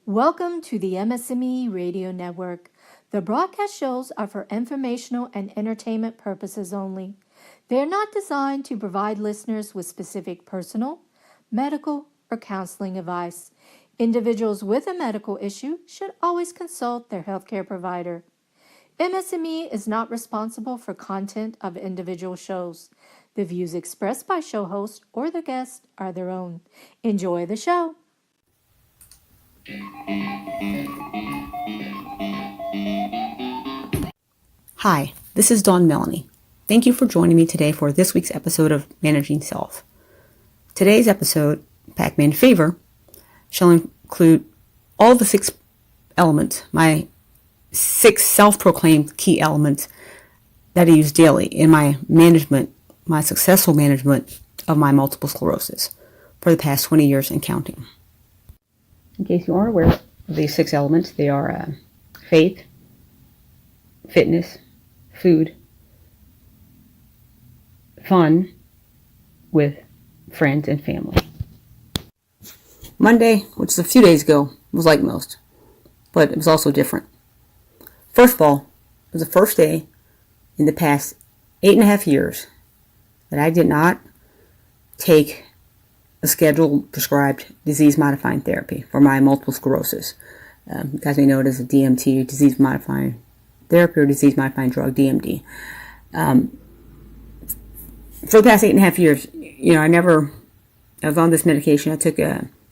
Welcome to the MS&Me Radio Network. The broadcast shows are for informational and entertainment purposes only. They are not designed to provide listeners with specific personal, medical, or counseling advice. Individuals with a medical issue should always consult their healthcare provider. MS&Me is not responsible for content of individual shows. The views expressed by show hosts or their guests are their own. Enjoy the show. Hi, this is Dawn Melanie. Thank you for joining me today for this week's episode of Managing Self. Today's episode, Pacman Fever, shall include all the 6 elements, my 6 self-proclaimed key elements that I use daily in my successful management of my multiple sclerosis for the past 20 years and counting. In case you aren't aware of these 6 elements, they are faith, fitness, food, fun with friends and family. Monday, which is a few days ago, was like most, but it was also different. First of all, it was the first day in the past 8.5 years that I did not take a scheduled prescribed disease-modifying therapy for my multiple sclerosis. You guys may know it as a DMT, disease-modifying therapy or disease-modifying drug, DMD. For the past 8.5 years, I was on this medication. I took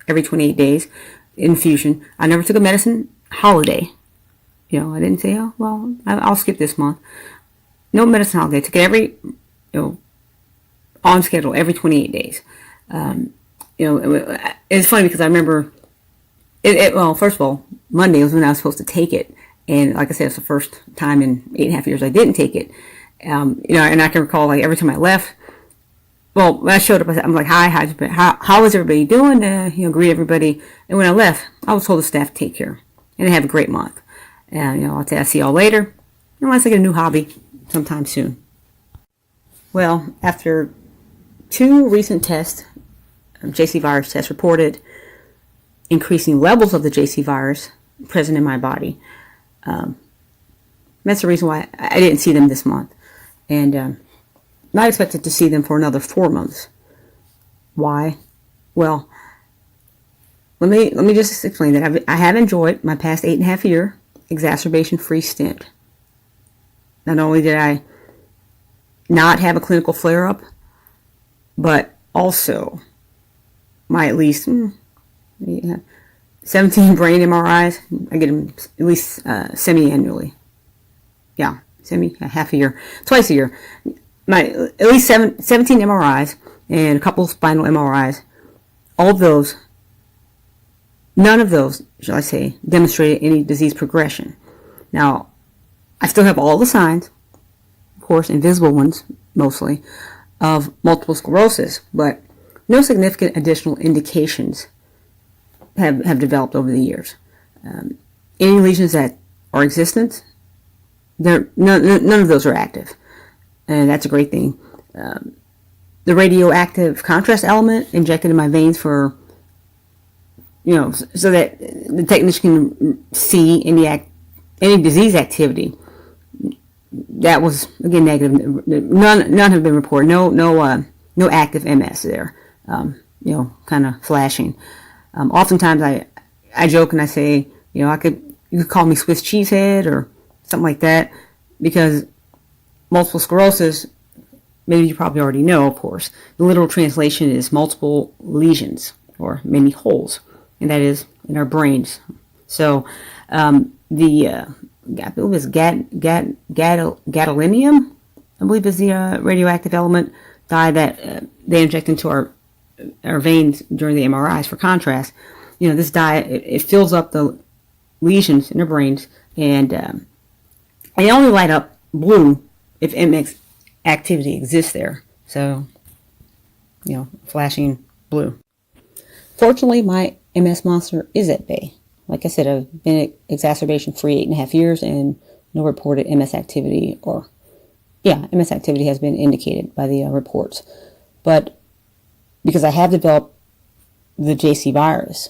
every 28 days infusion. I never took a medicine holiday. I didn't say, oh, well, I'll skip this month. No medicine holiday. I took it every, on schedule every 28 days. It's funny because I remember, well, first of all, Monday was when I was supposed to take it. And like I said, it's the first time in 8.5 years I didn't take it. And I can recall, like, every time I left, well, when I showed up, I'm like, hi, how is everybody doing? Greet everybody. And when I left, I was told the staff to take care. And they have a great month. And, I'll see y'all later, unless I get a new hobby sometime soon. Well, after 2 recent tests, JC virus tests reported increasing levels of the JC virus present in my body. That's the reason why I didn't see them this month. And not expected to see them for another 4 months. Why? Well, let me just explain that. I have enjoyed my past 8.5 year exacerbation-free stint. Not only did I not have a clinical flare-up, but also my at least 17 brain MRIs. I get them at least semi-annually. Yeah, half a year, twice a year. My at least 17 MRIs and a couple spinal MRIs. All of those, none of those, shall I say, demonstrated any disease progression. Now, I still have all the signs, of course, invisible ones mostly, of multiple sclerosis, but no significant additional indications have developed over the years. Any lesions that are existent, none of those are active, and that's a great thing. The radioactive contrast element injected in my veins for, so that the technician can see any disease activity. That was again negative. None have been reported. No active MS there. Kind of flashing. Oftentimes I joke and I say, you could call me Swiss cheesehead or something like that, because multiple sclerosis, maybe you probably already know, of course, the literal translation is multiple lesions or many holes, and that is in our brains. So I believe it's gadolinium, I believe is the radioactive element dye that they inject into our veins during the MRIs for contrast. This dye, it fills up the lesions in our brains, and they only light up blue if MS activity exists there. So, flashing blue. Fortunately, my MS monster is at bay. Like I said, I've been exacerbation free 8.5 years and no reported MS activity, MS activity has been indicated by the reports. But because I have developed the JC virus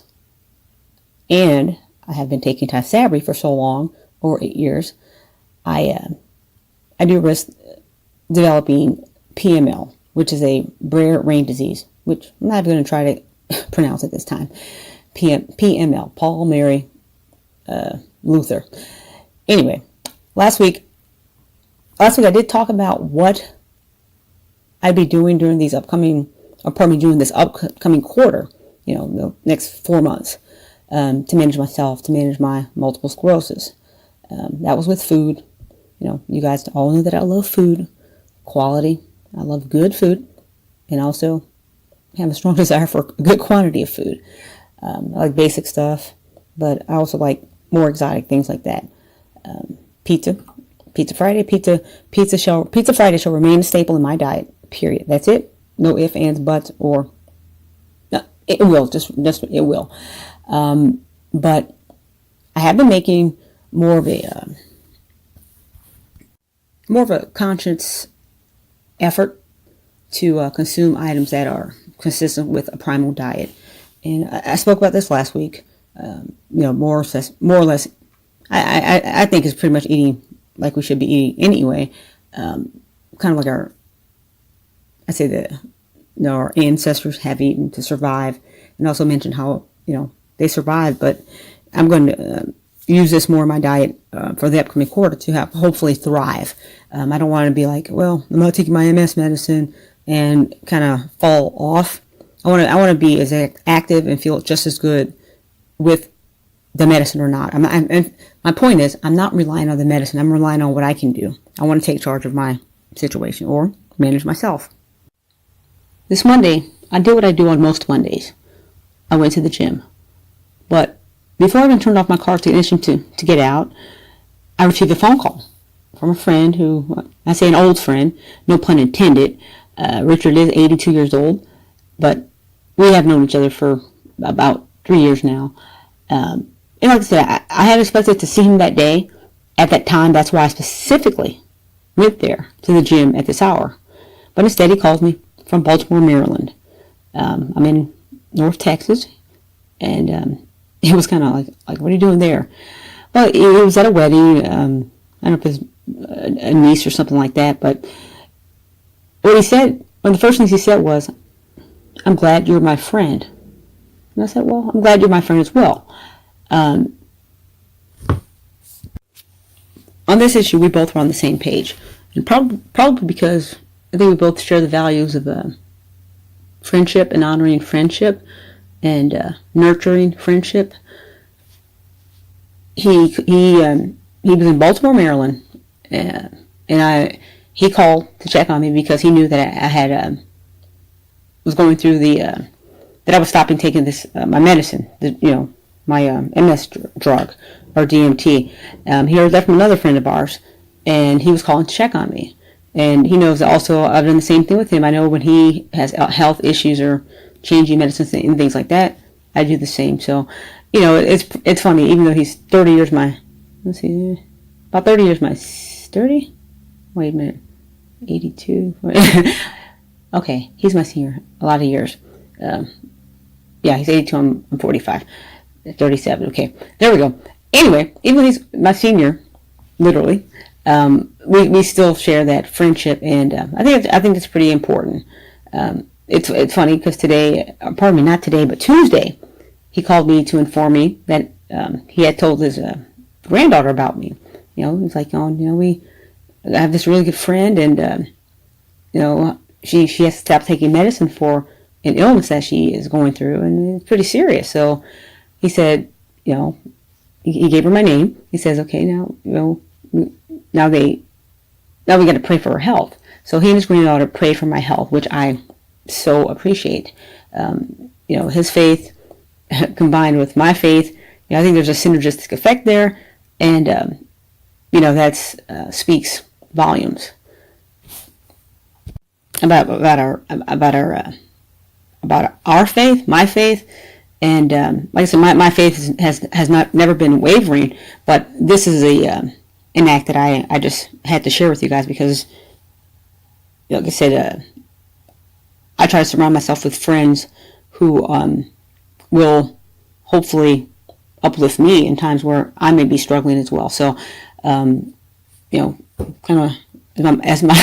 and I have been taking Tysabri for so long, over 8 years, I do risk developing PML, which is a rare brain disease, which I'm not going to try to pronounce at this time. PML, Paul Mary Luther. Anyway, last week I did talk about what I'd be doing during these during this upcoming quarter, the next 4 months, to manage myself, to manage my multiple sclerosis. That was with food. You guys all know that I love food, quality. I love good food, and also have a strong desire for a good quantity of food. I like basic stuff, but I also like more exotic things like that. Pizza Friday shall remain a staple in my diet. Period. That's it. No ifs, ands, buts, or no, it will. Just it will. But I have been making more of a conscious effort to consume items that are consistent with a primal diet. And I spoke about this last week. More or less, I think it's pretty much eating like we should be eating anyway. Kind of like our ancestors have eaten to survive, and also mentioned how they survived. But I'm going to use this more in my diet for the upcoming quarter to have hopefully thrive. I don't want to be like, well, I'm not taking my MS medicine and kind of fall off. I want to be as active and feel just as good with the medicine or not. And my point is, I'm not relying on the medicine. I'm relying on what I can do. I want to take charge of my situation or manage myself. This Monday, I did what I do on most Mondays. I went to the gym. But before I even turned off my car to get out, I received a phone call from a friend who, I say an old friend, no pun intended. Richard is 82 years old, but we have known each other for about 3 years now. And like I said, I had expected to see him that day. At that time, that's why I specifically went there to the gym at this hour. But instead, he calls me from Baltimore, Maryland. I'm in North Texas, and it was kind of like, what are you doing there? Well, it was at a wedding. I don't know if it was a niece or something like that. But what he said, one of the first things he said was, "I'm glad you're my friend." And I said, "Well, I'm glad you're my friend as well." On this issue, we both were on the same page, and probably because I think we both share the values of friendship and honoring friendship and nurturing friendship. He was in Baltimore, Maryland, and he called to check on me because he knew that I had was going through that I was stopping taking this my medicine, my MS drug or DMT. He heard that from another friend of ours, and he was calling to check on me. And he knows that also I've done the same thing with him. I know when he has health issues or changing medicines and things like that, I do the same. So, it's funny, even though he's 30 years about 30 years 30? Wait a minute. 82? Okay, he's my senior a lot of years. Yeah, he's 82, I'm 45. 37, okay. There we go. Anyway, even though he's my senior, literally, we still share that friendship, and I think it's pretty important. It's funny because not today, but Tuesday, he called me to inform me that he had told his granddaughter about me. He's like, I have this really good friend, and she has to stop taking medicine for an illness that she is going through, and it's pretty serious. So he said, he gave her my name. He says, okay, now we got to pray for her health. So he and his granddaughter prayed for my health, which I so appreciate. His faith combined with my faith, I think there's a synergistic effect there, and that speaks volumes about our faith, my faith. And like I said, my faith has never been wavering, but this is an act that I just had to share with you guys because, like I said, I try to surround myself with friends who will hopefully uplift me in times where I may be struggling as well. So, kind of as my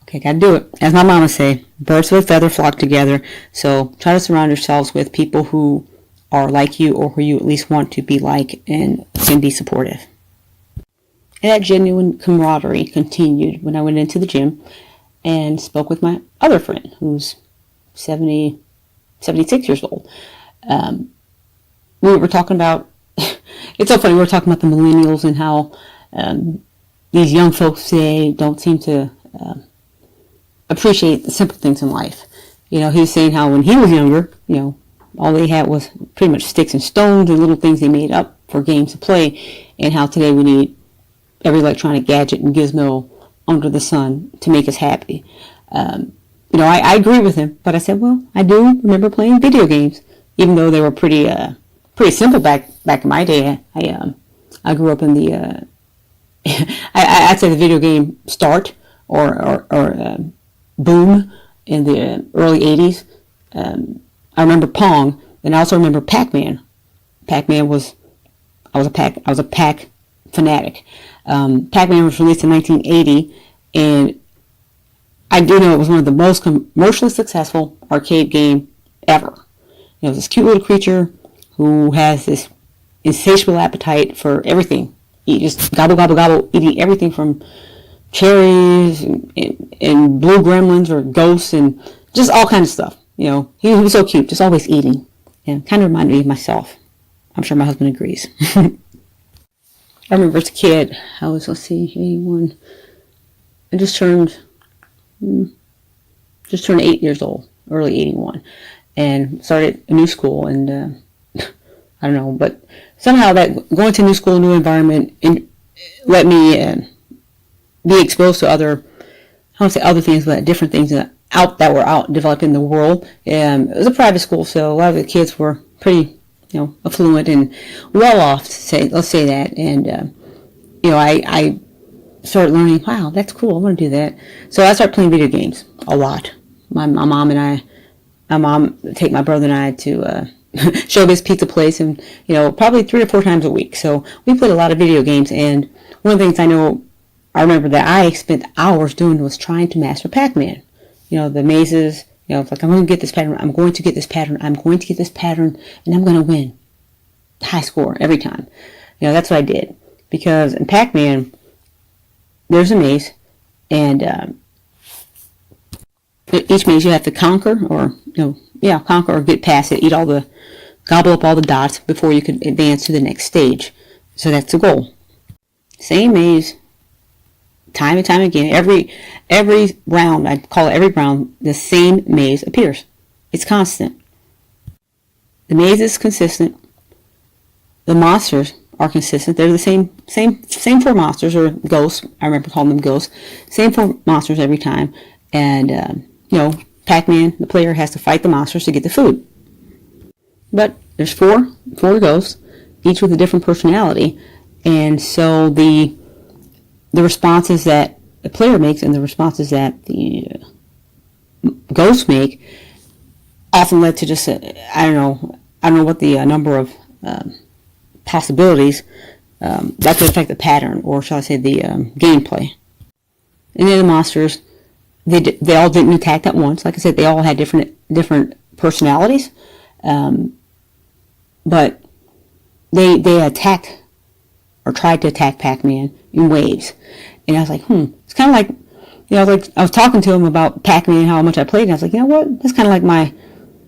okay, gotta do it. As my mama say, birds of a feather flock together. So try to surround yourselves with people who are like you, or who you at least want to be like, and can be supportive. And that genuine camaraderie continued when I went into the gym and spoke with my other friend, who's 76 years old. We were talking about, it's so funny, we were talking about the millennials and how these young folks today don't seem to appreciate the simple things in life. He was saying how when he was younger, all they had was pretty much sticks and stones and little things they made up for games to play, and how today we need every electronic gadget and gizmo under the sun to make us happy. I agree with him, but I said, well, I do remember playing video games, even though they were pretty simple back in my day. I grew up in the I'd say the video game start or boom in the early 80s. I remember Pong, and I also remember Pacman. I was a Pac fanatic. Pacman was released in 1980, and I do know it was one of the most commercially successful arcade game ever. It was this cute little creature who has this insatiable appetite for everything. He just gobble, gobble, gobble, eating everything from cherries and blue gremlins or ghosts and just all kinds of stuff. He was so cute, just always eating. And kind of reminded me of myself. I'm sure my husband agrees. I remember as a kid, I was, 81. I just turned 8 years old, early 81, and started a new school. And I don't know, but somehow that going to new school, new environment, let me be exposed to other things, but different things that were out developing in the world. It was a private school, so a lot of the kids were pretty, affluent and well off. Let's say that, and I started learning. Wow, that's cool. I want to do that. So I started playing video games a lot. My mom would take my brother and I to Showbiz Pizza Place, and probably 3 or 4 times a week. So we played a lot of video games, and one of the things I remember that I spent hours doing was trying to master Pacman. The mazes. It's like, I'm going to get this pattern. I'm going to get this pattern. I'm going to get this pattern, and I'm going to win. High score every time. That's what I did, because in Pacman, there's a maze, and each maze you have to conquer, or conquer or get past it, gobble up all the dots before you can advance to the next stage. So that's the goal. Same maze, time and time again. Every round, I call it every round, the same maze appears. It's constant. The maze is consistent. The monsters are consistent. They're the same 4 monsters, or ghosts. I remember calling them ghosts. Same 4 monsters every time. And Pac-Man, the player, has to fight the monsters to get the food. But there's four ghosts, each with a different personality, and so the responses that the player makes and the responses that the ghosts make often led to just I don't know what the number of possibilities that could affect the pattern, or shall I say the gameplay. And then the monsters, they all didn't attack at once. Like I said, they all had different personalities, but they attacked or tried to attack Pac-Man in waves. And I was like, it's kind of like, I was talking to him about Pac-Man and how much I played, and I was like, you know what, that's kind of like my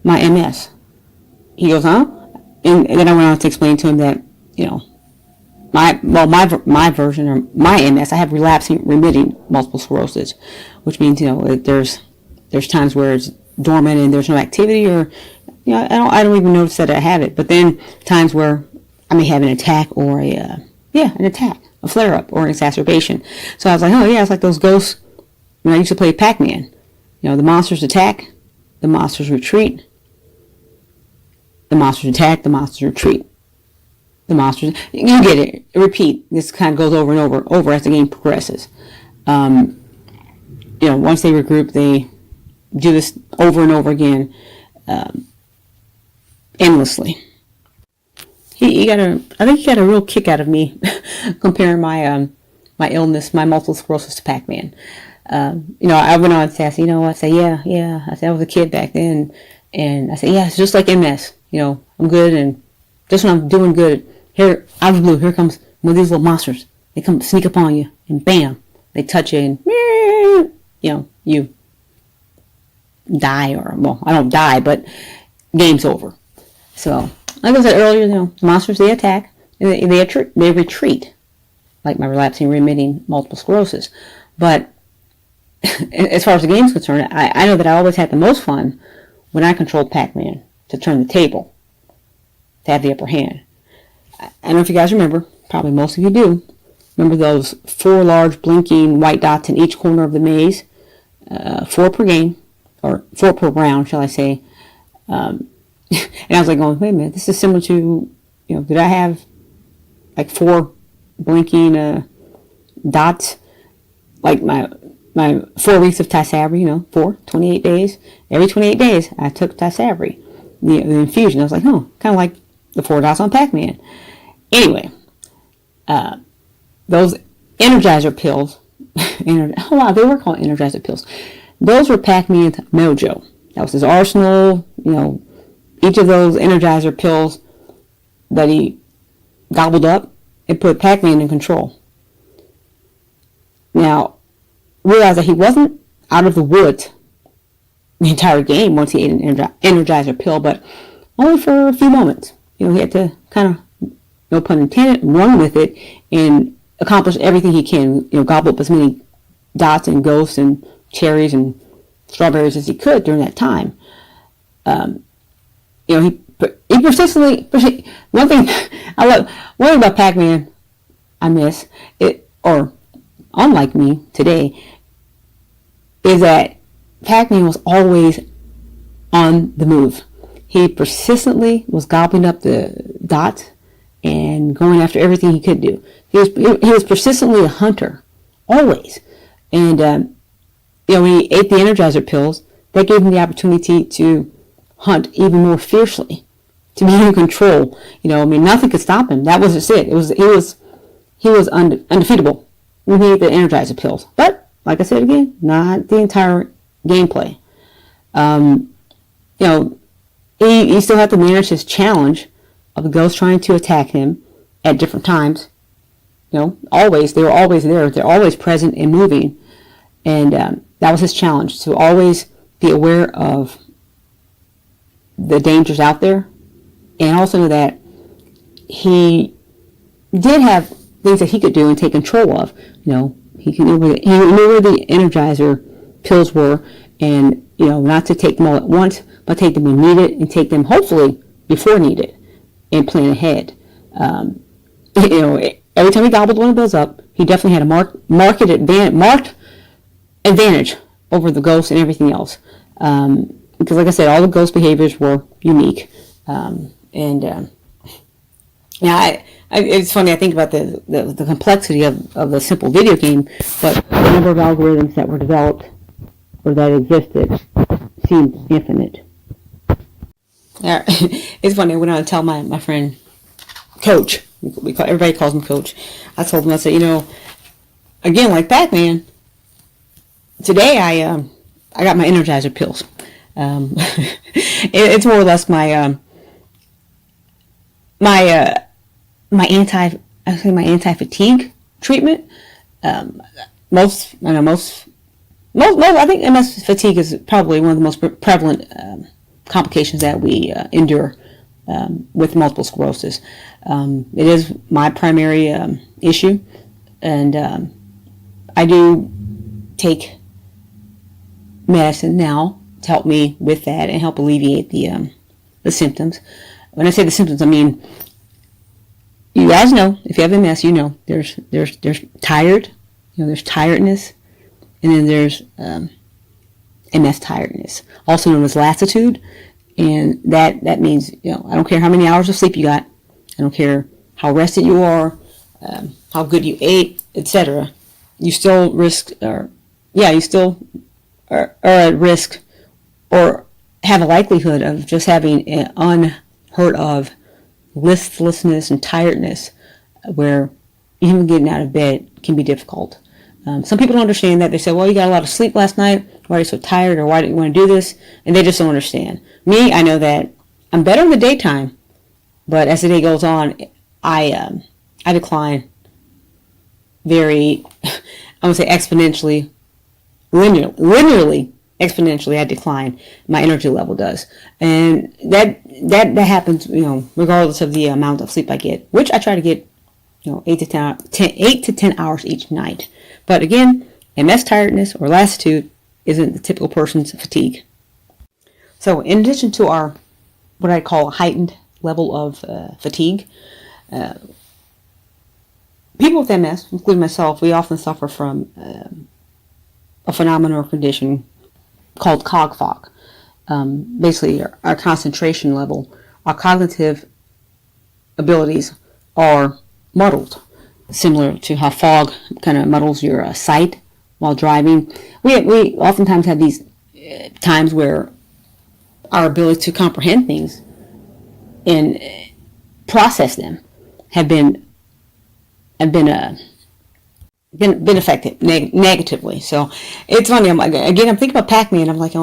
MS. He goes, huh? And then I went on to explain to him that, my version, or my MS, I have relapsing remitting multiple sclerosis, which means, there's times where it's dormant and there's no activity, or, I don't even notice that I have it. But then times where I may have an attack, or an attack, a flare-up, or an exacerbation. So I was like, oh yeah, it's like those ghosts when I used to play Pac-Man. The monsters attack, the monsters retreat, the monsters attack, the monsters retreat. The monsters, you get it, repeat. This kind of goes over and over as the game progresses. Once they regroup, they do this over and over again, endlessly. I think he got a real kick out of me comparing my illness, my multiple sclerosis to Pacman. I went on to say, I said, I said, yeah. I said, I was a kid back then. And I said, yeah, it's just like MS. I'm good. And just when I'm doing good, here, out of the blue, here comes one of these little monsters. They come sneak up on you, and bam, they touch you, and, you die, I don't die, but game's over. So, like I said earlier, monsters, they attack, and they retreat, like my relapsing remitting multiple sclerosis. But as far as the game's concerned, I know that I always had the most fun when I controlled Pacman to turn the table, to have the upper hand. I don't know if you guys remember, probably most of you do. Remember those 4 large blinking white dots in each corner of the maze? 4 per game, or 4 per round, shall I say. And I was like going, wait a minute, this is similar to, did I have like 4 blinking dots? Like my 4 weeks of Tysabri, 28 days. Every 28 days, I took Tysabri, the infusion. I was like, kind of like the 4 dots on Pacman. Anyway, those Energizer pills, they were called Energizer pills. Those were Pacman's mojo. That was his arsenal, each of those Energizer pills that he gobbled up, it put Pacman in control. Now, realize that he wasn't out of the woods the entire game once he ate an Energizer pill, but only for a few moments. He had to kind of, no pun intended, run with it and accomplish everything he can. Gobble up as many dots and ghosts and cherries and strawberries as he could during that time. He persistently. One thing about Pacman, I miss it, or unlike me today, is that Pacman was always on the move. He persistently was gobbling up the dots and going after everything he could do. He was persistently a hunter, always. And when he ate the Energizer pills, that gave him the opportunity to hunt even more fiercely, to be in control. Nothing could stop him. That was just it. He was undefeatable when he ate the Energizer pills. But like I said again, not the entire gameplay. He still had to manage his challenge of the ghosts trying to attack him at different times. Always, they were always there. They're always present and moving. And that was his challenge, to always be aware of the dangers out there. And also know that he did have things that he could do and take control of. He knew where the Energizer pills were, and not to take them all at once, but take them when needed, and take them hopefully before needed, and plan ahead. Every time he gobbled one of those up, he definitely had a marked advantage over the ghosts and everything else. Because, like I said, all the ghost behaviors were unique. It's funny, I think about the complexity of a simple video game, but the number of algorithms that were developed or that existed seemed infinite. It's funny, I went on to tell my friend, Coach, everybody calls him Coach. I told him, I said, again, like Pacman, today I got my Energizer pills. It's more or less my anti-fatigue treatment. I think MS fatigue is probably one of the most prevalent complications that we endure with multiple sclerosis. It is my primary issue, and I do take medicine now to help me with that and help alleviate the symptoms. When I say the symptoms, I mean, you guys know, if you have MS, there's tired, there's tiredness, and then there's MS tiredness, also known as lassitude, and that means, I don't care how many hours of sleep you got, I don't care how rested you are, how good you ate, etc. You still are at risk, or have a likelihood of just having an unheard of listlessness and tiredness, where even getting out of bed can be difficult. Some people don't understand that. They say, well, you got a lot of sleep last night. Why are you so tired? Or why do you want to do this? And they just don't understand. Me, I know that I'm better in the daytime, but as the day goes on, I decline very, I would say exponentially, linearly, exponentially, I decline. My energy level does. And that happens, regardless of the amount of sleep I get, which I try to get 8 to 10 hours each night. But again, MS tiredness or lassitude isn't the typical person's fatigue. So in addition to our, what I call a heightened level of fatigue, people with MS, including myself, we often suffer from a phenomenon or condition called cog fog. Basically, our concentration level, our cognitive abilities are muddled, similar to how fog kind of muddles your sight while driving. We oftentimes have these times where our ability to comprehend things and process them have been affected negatively. So it's funny. I'm thinking about Pacman. I'm like,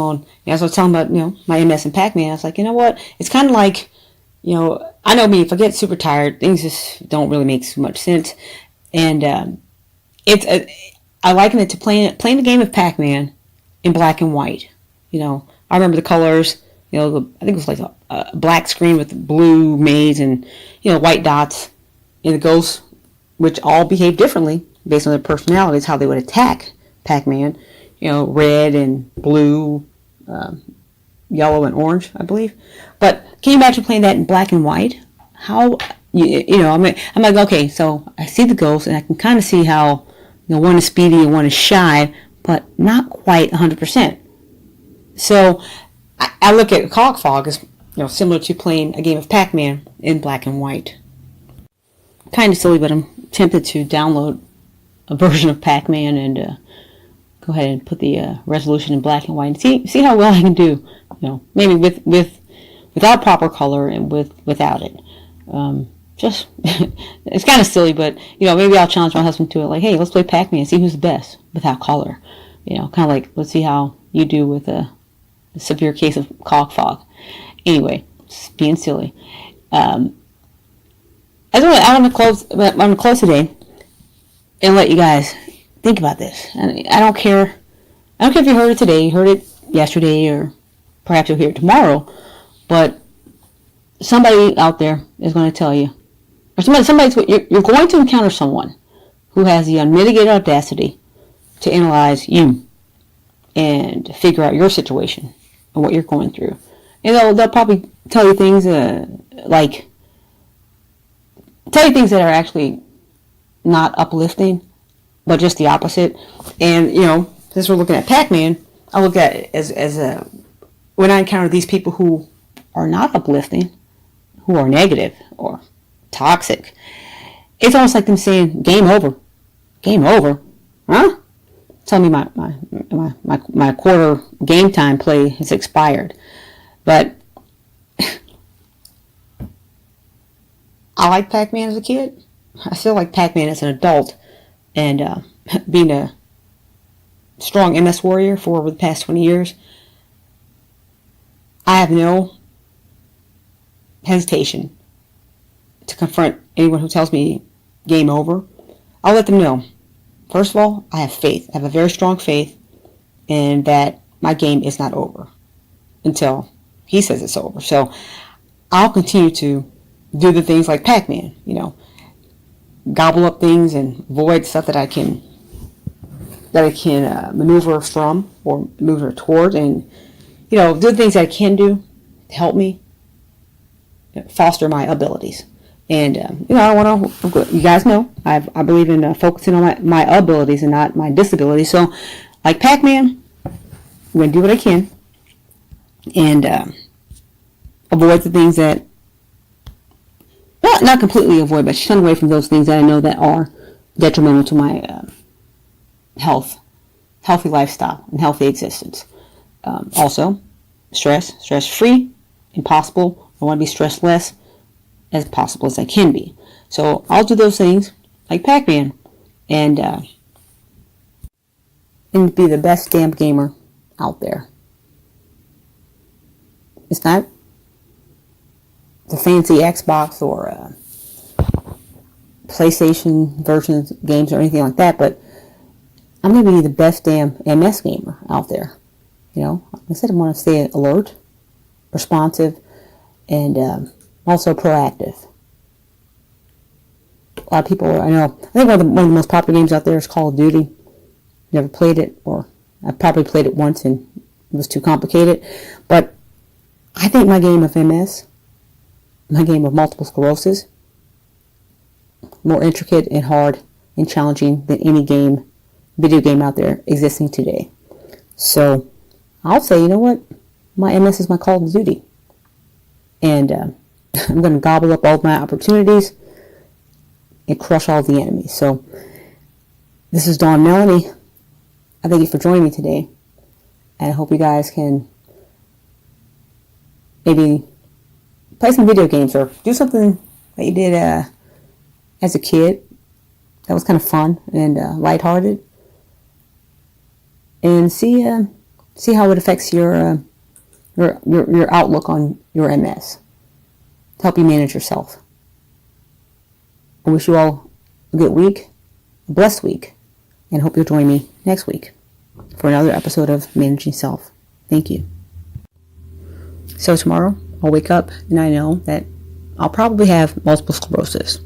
as I was talking about, my MS and Pacman. I was like, you know what? It's kind of like, I know me. If I get super tired, things just don't really make so much sense. And I liken it to playing the game of Pacman in black and white. I remember the colors. I think it was like a black screen with blue maze and white dots, and the ghosts, which all behave differently based on their personalities, how they would attack Pac-Man. Red and blue, yellow and orange, I believe. But can you imagine playing that in black and white? How I'm like, okay, so I see the ghost and I can kind of see how one is speedy and one is shy, but not quite 100%. So I look at cog fog as similar to playing a game of Pac-Man in black and white. Kind of silly, but I'm tempted to download a version of Pac-Man and go ahead and put the resolution in black and white and see how well I can do. Maybe without proper color and without it. Just it's kind of silly, but maybe I'll challenge my husband to it. Like, hey, let's play Pac-Man and see who's the best without color. Kind of like, let's see how you do with a severe case of cog fog. Anyway, just being silly. I want to close today and let you guys think about this. And I don't care if you heard it today, you heard it yesterday, or perhaps you'll hear it tomorrow. But somebody out there is going to tell you, or you're going to encounter someone who has the unmitigated audacity to analyze you and figure out your situation and what you're going through. And they'll probably tell you things that are actually not uplifting, but just the opposite. And since we're looking at Pac-Man, I look at it as when I encounter these people who are not uplifting, who are negative or toxic, it's almost like them saying, "Game over, game over," huh? Tell me my quarter game time play has expired. But I like Pac-Man as a kid. I still like Pac-Man as an adult. And being a strong MS warrior for over the past 20 years, I have no hesitation to confront anyone who tells me game over. I'll let them know. First of all, I have faith. I have a very strong faith in that my game is not over until he says it's over. So I'll continue to do the things like Pac-Man, gobble up things and avoid stuff that I can maneuver from or maneuver toward, and do things that I can do to help me foster my abilities. And I want to, you guys know, I believe in focusing on my abilities and not my disabilities. So, like Pac-Man, I'm going to do what I can and avoid the things that, not completely avoid, but shun away from those things that I know that are detrimental to my healthy lifestyle, and healthy existence. Also, stress-free, impossible. I want to be stress less. as possible as I can be. So I'll do those things like Pacman and be the best damn gamer out there. It's not the fancy Xbox or PlayStation versions of games or anything like that, but I'm going to be the best damn MS gamer out there. You know, like I said, I want to stay alert, responsive, and also proactive. A lot of people, I think one of the most popular games out there is Call of Duty. Never played it, or I probably played it once and it was too complicated. But I think my game of MS, my game of multiple sclerosis, more intricate and hard and challenging than any video game out there existing today. So I'll say, you know what? My MS is my Call of Duty. And I'm going to gobble up all my opportunities and crush all the enemies. So this is Dawn Melanie. I thank you for joining me today. And I hope you guys can maybe play some video games or do something that you did as a kid that was kind of fun and lighthearted. And see how it affects your outlook on your MS to help you manage yourself. I wish you all a good week, a blessed week, and hope you'll join me next week for another episode of Managing Self. Thank you. So tomorrow I'll wake up and I know that I'll probably have multiple sclerosis.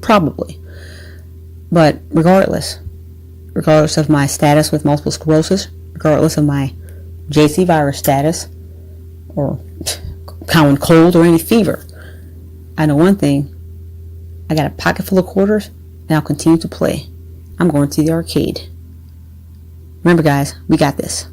Probably. But regardless of my status with multiple sclerosis, regardless of my JC virus status, or common cold or any fever, I know one thing. I got a pocket full of quarters and I'll continue to play. I'm going to the arcade. Remember guys, we got this.